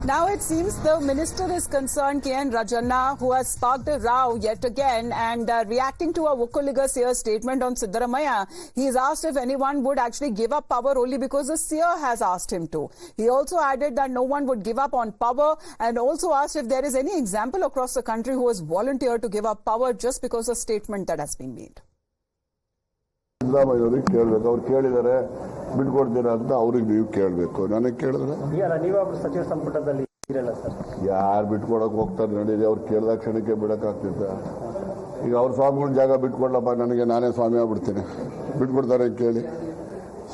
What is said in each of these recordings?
Now it seems the minister is concerned, K.N. Rajanna, who has sparked a row yet again, and reacting to a Vokkaliga seer statement on Siddaramaiah, he is asked if anyone would actually give up power only because the seer has asked him to. He also added that no one would give up on power, and also asked if there is any example across the country who has volunteered to give up power just because of a statement that has been made. Siddaramaiah ಕೇಳಬೇಕು, ಅವ್ರು ಕೇಳಿದರೆ ಬಿಟ್ಕೊಡ್ತೀರಾ ಅಂತ ಅವ್ರಿಗೆ ನೀವು ಕೇಳಬೇಕು. ನನಗೆ ಕೇಳಿದ್ರೆ ಸಚಿವ ಸಂಪುಟದಲ್ಲಿ ಯಾರು ಬಿಟ್ಕೊಡಕ್ ಹೋಗ್ತಾರೆ ನಡೀರಿ, ಅವ್ರು ಕೇಳಿದ ಕ್ಷಣಕ್ಕೆ ಬಿಡಕ್ಕಾಗ್ತಿದ್ದ. ಈಗ ಅವ್ರ ಸ್ವಾಮಿಗಳ ಜಾಗ ಬಿಟ್ಕೊಡ್ಲಪ್ಪ, ನನಗೆ ನಾನೇ ಸ್ವಾಮಿ ಆಗ್ಬಿಡ್ತೀನಿ, ಬಿಟ್ಕೊಡ್ತಾರೆ ಕೇಳಿ.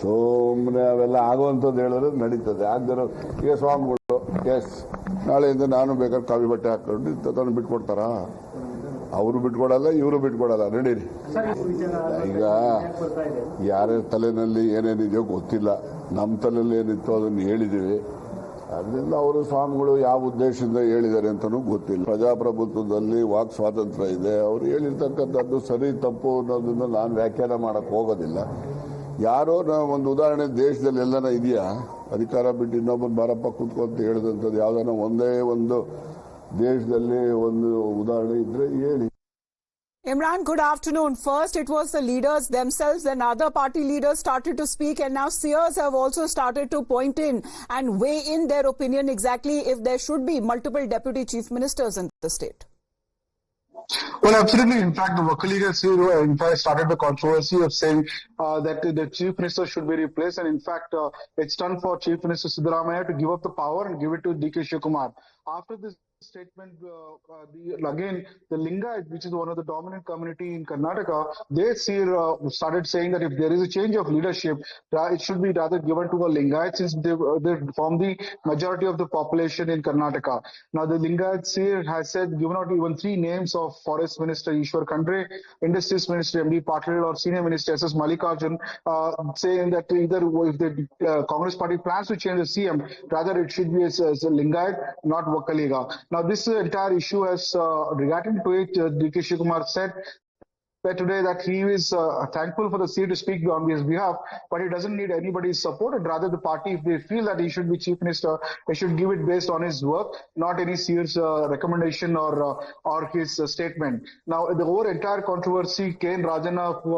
ಸುಮ್ಮನೆ ಅವೆಲ್ಲ ಆಗುವಂಥದ್ದು ಹೇಳಿದ್ರೆ ನಡೀತದೆ. ಆಗದಿರೋ ಈಗ ಸ್ವಾಮಿಗಳು ಎಸ್ ನಾಳೆಯಿಂದ ನಾನು ಬೇಕಾದ್ರೆ ಕಾವಿ ಬಟ್ಟೆ ಹಾಕೊಂಡು ಇಂಥದ್ದನ್ನು ಬಿಟ್ಕೊಡ್ತಾರಾ? ಅವರು ಬಿಟ್ಕೊಡಲ್ಲ, ಇವರು ಬಿಟ್ಕೊಡಲ್ಲ, ನಡೀರಿ. ಈಗ ಯಾರ್ಯಾರ ತಲೆನಲ್ಲಿ ಏನೇನಿದೆಯೋ ಗೊತ್ತಿಲ್ಲ, ನಮ್ಮ ತಲೆಯಲ್ಲಿ ಏನಿತ್ತು ಅದನ್ನು ಹೇಳಿದ್ದೀವಿ. ಅದರಿಂದ ಅವರು ಸ್ವಾಮಿಗಳು ಯಾವ ಉದ್ದೇಶದಿಂದ ಹೇಳಿದ್ದಾರೆ ಅಂತಲೂ ಗೊತ್ತಿಲ್ಲ. ಪ್ರಜಾಪ್ರಭುತ್ವದಲ್ಲಿ ವಾಕ್ ಸ್ವಾತಂತ್ರ್ಯ ಇದೆ, ಅವರು ಹೇಳಿರ್ತಕ್ಕಂಥದ್ದು ಸರಿ ತಪ್ಪು ಅನ್ನೋದನ್ನು ನಾನು ವ್ಯಾಖ್ಯಾನ ಮಾಡಕ್ಕೆ ಹೋಗೋದಿಲ್ಲ. ಯಾರೋ ಒಂದು ಉದಾಹರಣೆ ದೇಶದಲ್ಲಿ ಎಲ್ಲನ ಇದೆಯಾ, ಅಧಿಕಾರ ಬಿಟ್ಟು ಇನ್ನೊಬ್ಬರು ಬಾರಪ್ಪ ಕೂತ್ಕೊಂತ ಹೇಳಿದಂಥದ್ದು ಯಾವ್ದಾನ ಒಂದೇ ಒಂದು ದೇಶದಲ್ಲಿ ಒಂದು ಉದಾಹರಣೆ ಇದ್ರೆ ಹೇಳಿ. Imran, good afternoon. First, it was the leaders themselves, then other party leaders started to speak, and now seers have also started to point in and weigh in their opinion exactly if there should be multiple deputy chief ministers in the state. Well, absolutely. In fact, the Vokkaliga seer in fact started the controversy of saying that the chief minister should be replaced, and in fact, it's done for Chief Minister Siddaramaiah to give up the power and give it to D.K. Shivakumar. After this statement, again, the Lingayat, which is one of the dominant community in Karnataka, they started saying that if there is a change of leadership, it should be rather given to a Lingayat, since they form the majority of the population in Karnataka. Now, the Lingayat seer has given out even 3 names of Forest Minister Ishwar Khandre, Industries Minister M.D. Patil, or Senior Minister S.S. Mallikarjun, saying that either if the Congress party plans to change the CM, rather it should be as a Lingayat, not Vokkaliga. Now, this entire issue has, regarding to it, D.K. Shivakumar said that today that he is thankful for the seer to speak on his behalf, but he doesn't need anybody's support, and rather the party, if they feel that he should be chief minister, they should give it based on his work, not any seer's recommendation or his statement. Now, the whole entire controversy, K.N. Rajanna, who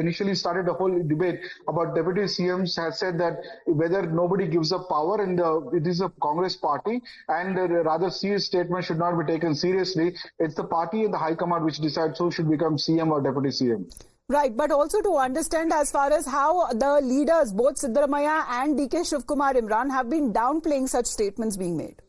initially started the whole debate about deputy CMs, has said that whether nobody gives up power, and it is a Congress party, and rather seer's statement should not be taken seriously. It's the party and the High Command which decides who should become CM or deputy CM. Right, but also to understand as far as how the leaders, both Siddaramaiah and D.K. Shivakumar, Imran, have been downplaying such statements being made.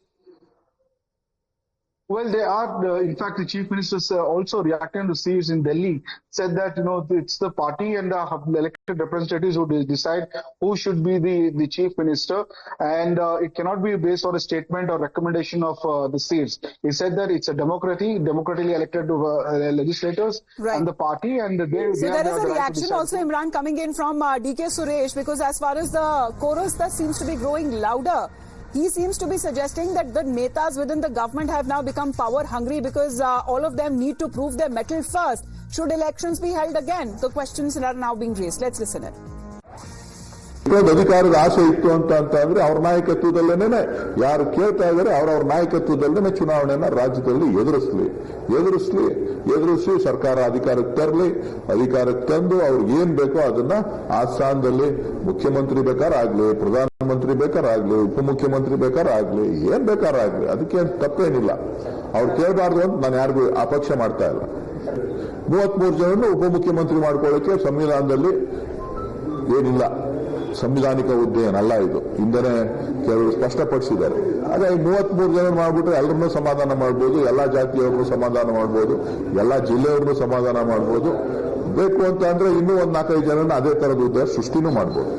Well, they are, in fact, the chief ministers also reacting to seers in Delhi, said that, it's the party and the elected representatives who decide who should be the chief minister, and it cannot be based on a statement or recommendation of the seers. He said that it's a democratically elected legislators, right, and the party, and they so there is a reaction also, Imran, coming in from D.K. Suresh, because as far as the chorus that seems to be growing louder, he seems to be suggesting that the netas within the government have now become power hungry because all of them need to prove their mettle first. Should elections be held again? The questions are now being raised. Let's listen in. ಅಧಿಕಾರದ ಆಸೆ ಇತ್ತು ಅಂತಂದ್ರೆ ಅವ್ರ ನಾಯಕತ್ವದಲ್ಲೇನೆ ಯಾರು ಕೇಳ್ತಾ ಇದ್ದಾರೆ ಅವ್ರವ್ರ ನಾಯಕತ್ವದಲ್ಲೇ ಚುನಾವಣೆಯನ್ನ ರಾಜ್ಯದಲ್ಲಿ ಎದುರಿಸಿ ಸರ್ಕಾರ ಅಧಿಕಾರಕ್ಕೆ ತಂದು ಅವ್ರಿಗೆ ಏನ್ ಬೇಕೋ ಅದನ್ನ ಆ ಸ್ಥಾನದಲ್ಲಿ ಮುಖ್ಯಮಂತ್ರಿ ಬೇಕಾರಾಗ್ಲಿ, ಪ್ರಧಾನಮಂತ್ರಿ ಬೇಕಾರಾಗ್ಲಿ, ಉಪಮುಖ್ಯಮಂತ್ರಿ ಬೇಕಾರಾಗ್ಲಿ, ಏನ್ ಬೇಕಾರಾಗ್ಲಿ, ಅದಕ್ಕೆ ತಪ್ಪೇನಿಲ್ಲ. ಅವ್ರು ಕೇಳಬಾರ್ದು ಅಂತ ನಾನು ಯಾರಿಗೂ ಅಪೇಕ್ಷೆ ಮಾಡ್ತಾ ಇಲ್ಲ. 33 ಜನರನ್ನು ಉಪಮುಖ್ಯಮಂತ್ರಿ ಮಾಡ್ಕೊಳ್ಳೋಕೆ ಸಂವಿಧಾನದಲ್ಲಿ ಏನಿಲ್ಲ, ಸಂವಿಧಾನಿಕ ಹುದ್ದೆ ಏನಲ್ಲ ಇದು, ಹಿಂದೆನೆ ಕೆಲವರು ಸ್ಪಷ್ಟಪಡಿಸಿದ್ದಾರೆ. ಹಾಗಾಗಿ 33 ಜನ ಮಾಡ್ಬಿಟ್ರೆ ಎಲ್ಲರನ್ನೂ ಸಮಾಧಾನ ಮಾಡ್ಬೋದು, ಎಲ್ಲಾ ಜಾತಿಯವ್ರನ್ನೂ ಸಮಾಧಾನ ಮಾಡ್ಬೋದು, ಎಲ್ಲಾ ಜಿಲ್ಲೆಯವ್ರನ್ನೂ ಸಮಾಧಾನ ಮಾಡ್ಬೋದು. ಬೇಕು ಅಂತ ಅಂದ್ರೆ ಇನ್ನೂ 4-5 ಜನರನ್ನ ಅದೇ ತರದ ಹುದ್ದೆ ಸೃಷ್ಟಿನೂ ಮಾಡ್ಬೋದು.